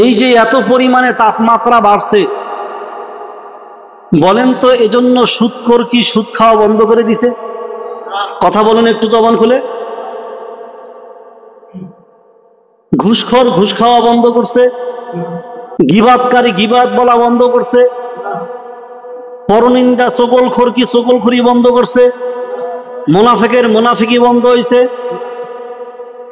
এই যে এত পরিমাণে তাপমাত্রা বাড়ছে, বলেন তো এজন্য সুদখোর কি সুদ খাওয়া বন্ধ করে দিছে? কথা বলেন একটু জবান খুলে। ঘুষখোর ঘুষ খাওয়া বন্ধ করছে, গীবাতকারী গীবাত বলা বন্ধ করছে, পরনিন্দা চগলখোর কি চগলখড়ি বন্ধ করছে, মুনাফিকের মুনাফিকি বন্ধ হয়েছে,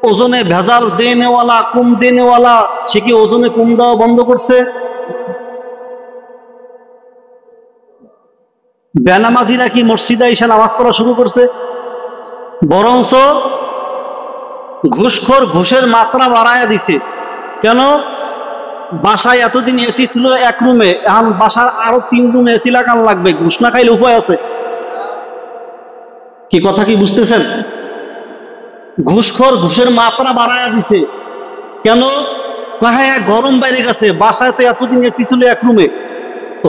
ওজনে ভেজাল দেনেওয়ালা কুম দেনেওয়ালা সে কি ওজনে কুম দেওয়া বন্ধ করছে, বেনামাজিরা কি মসজিদে এসে নামাজ পড়া শুরু করছে, বরঞ্চ ঘুষখোর ঘুষের মাত্রা বাড়ায়া দিছে। কেন? বাসায় এতদিন এসি ছিল এক রুমে, এখন বাসার আরো 3 রুমে এসি লাগান লাগবে। ঘুষ না খাইলে উপায় আছে? কি কথা কি বুঝতেছেন? ঘুষখোর ঘুষের মাত্রা বাড়ায়া দিছে। কেন? হ্যাঁ, গরম বাইরে গেছে, বাসায় তো এতদিন এসি ছিল এক রুমে,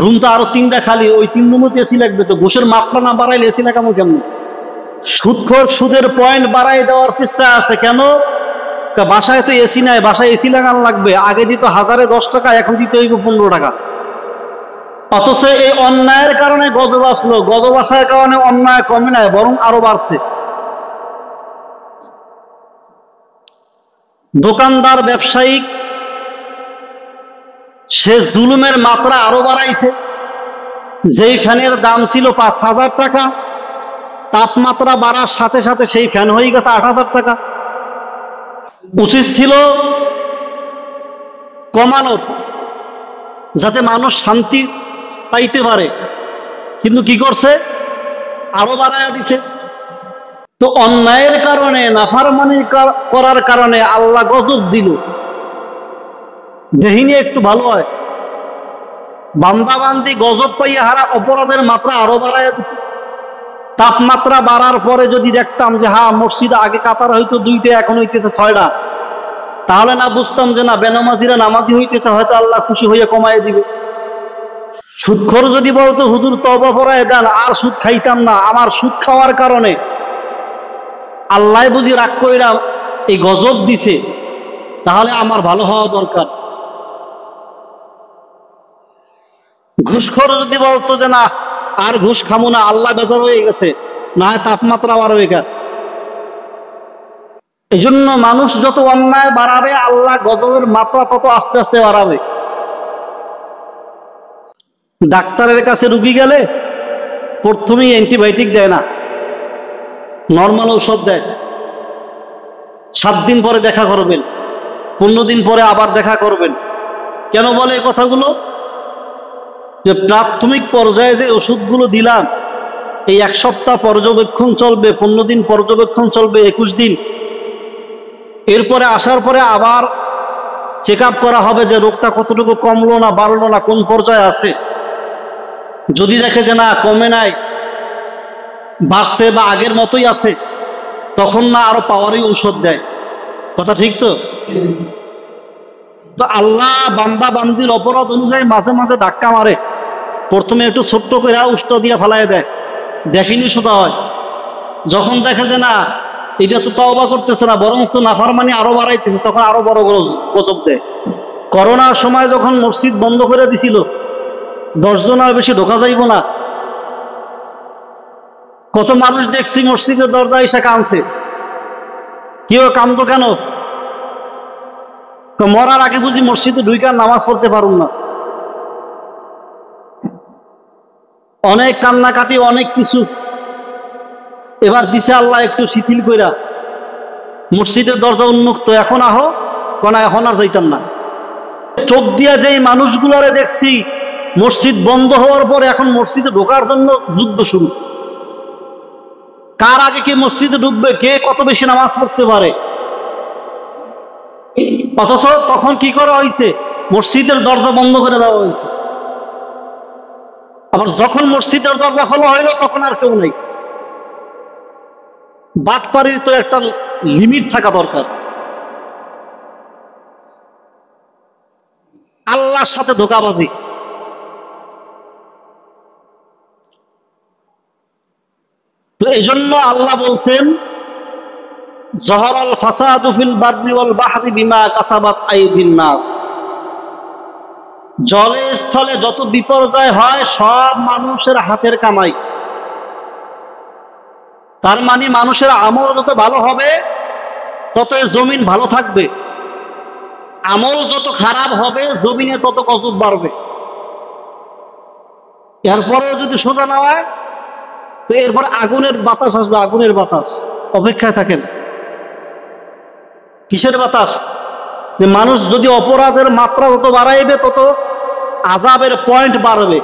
রুম তো আরো 3টা খালি, ওই 3 রুমে তো এসি লাগবে, তো ঘুষের মাত্রা না বাড়াইলে এসি লাগাবো কেমন? সুদখোর সুদের পয়েন্ট বাড়াই দেওয়ার চেষ্টা আছে। কেন? বাসায় তো এসি নাই, বাসায় এসি লাগানো লাগবে। আগে দিত 1010 টাকা, এখন দিতে হইব 15 টাকা। অথচ এই অন্যায়ের কারণে গজব আসলো, গজব আসার কারণে অন্যায় কমে নাই, বরং আরো বাড়ছে। দোকানদার ব্যবসায়িক সে জুলুমের মাত্রা আরো বাড়াইছে। যেই ফ্যানের দাম ছিল 5000 টাকা, তাপমাত্রা বাড়ার সাথে সাথে সেই ফ্যান হয়ে গেছে 8000 টাকা। উচিত ছিল কমানোর, যাতে মানুষ শান্তি পাইতে পারে, কিন্তু কি করছে? আরো বাড়াইয়া দিছে। তো অন্যায়ের কারণে, নাফরমানি করার কারণে আল্লাহ গজব দিল। দেহিনী একটু ভালো হয়, বান্দাবান্দি গজব পাইয়া হারা অপরাধের মাত্রা আরো বাড়াইয়া দিছে। তাপমাত্রা বাড়ার পরে যদি দেখতাম যে হ্যাঁ মসজিদে আগে কাতার হয়তো 2টা, এখন হইতেছে 6টা, তাহলে না বুঝতাম যে না বেনামাজিরা নামাজি হইতেছে, হয়তো আল্লাহ খুশি হইয়া কমায় দিবে। সুদখোর যদি বলতো হুজুর তওবা পড়ায় দেন, আর সুদ খাইতাম না, আমার সুদ খাওয়ার কারণে আল্লাহ বুঝি রাগ কইরা এই গজব দিছে, তাহলে আমার ভালো হওয়া দরকার। ঘুষখোর যদি বলতো যে না আর ঘুষ খামো না, আল্লাহ বেজার হয়ে গেছে, না হয় তাপমাত্রা বাড়বে। এই জন্য মানুষ যত অন্যায় বাড়াবে, আল্লাহ গজবের মাত্রা তত আস্তে আস্তে বাড়াবে। ডাক্তারের কাছে রুগী গেলে প্রথমেই অ্যান্টিবায়োটিক দেয় না, নর্মাল ঔষধ দেয়। 7 দিন পরে দেখা করবেন, 15 দিন পরে আবার দেখা করবেন। কেন বলে এই কথাগুলো? যে প্রাথমিক পর্যায়ে যে ওষুধগুলো দিলাম, এই 1 সপ্তাহ পর্যবেক্ষণ চলবে, 15 দিন পর্যবেক্ষণ চলবে, 21 দিন। এরপরে আসার পরে আবার চেক আপ করা হবে যে রোগটা কতটুকু কমলো না বাড়লো না, কোন পর্যায়ে আছে। যদি দেখে যে না কমে নাই, বাড়ছে বা আগের মতোই আছে, তখন না আরো পাওয়ারই ঔষধ দেয়। কথা ঠিক তো? তো আল্লাহ বান্দা বান্দির অপরাধ অনুযায়ী মাঝে মাঝে ধাক্কা মারে। প্রথমে একটু ছোট্ট করে উষ্ট দিয়ে ফালাই দেয়, দেখিনি শোধা হয়। যখন দেখে যে না এটা তো তওবা করতেছে না, বরঞ্চ নাফরমানি আরো বাড়াইতেছে, তখন আরো বড় গজব দেয়। করোনার সময় যখন মসজিদ বন্ধ করে দিছিল, 10 জনের বেশি ঢোকা যাইব না, কত মানুষ দেখছি মসজিদের দরজা এসে কাঁদছে। কেউ কাঁদতো কেন? মরার আগে বুঝি মসজিদে ঢুইকা নামাজ পড়তে পারুন না। অনেক কান্নাকাটি, অনেক কিছু। এবার দিছে আল্লাহ একটু শিথিল কইরা, মসজিদের দরজা উন্মুক্ত, এখন আহো। কোন এখন আর যাইতাম না। চোখ দিয়া যেই মানুষগুলারে দেখছি মসজিদ বন্ধ হওয়ার পরে, এখন মসজিদে ঢোকার জন্য যুদ্ধ শুরু। কার আগে কে মসজিদে ঢুকবে, কে কত বেশি নামাজ পড়তে পারে। অথচ তখন কি করা হয়েছে? মসজিদের দরজা বন্ধ করে দেওয়া হয়েছে। আবার যখন মসজিদের দরজা খোলা হইল, তখন আর কেউ নেই। বাটপাড়ির তো একটা লিমিট থাকা দরকার। আল্লাহর সাথে ধোঁকাবাজি। তো এই জন্য আল্লাহ বলছেন, জহরাল ফাসাদু ফিল বাররি ওয়াল বাহরি বিমা কাসাবাত আইদিন নাস। জলে স্থলে যত বিপর্যয় হয় সব মানুষের হাতের কামাই। তার মানে মানুষের আমল যত ভালো হবে তত জমিন ভালো থাকবে, আমল যত খারাপ হবে জমিনে তত গজব বাড়বে। এরপরেও যদি সোজা না হয় তো এরপর আগুনের বাতাস আসবে, আগুনের বাতাস। অপেক্ষায় থাকেন। কিসের বাতাস? যে মানুষ যদি অপরাধের মাত্রা যত বাড়াইবে তত আযাবের পয়েন্ট বাড়বে।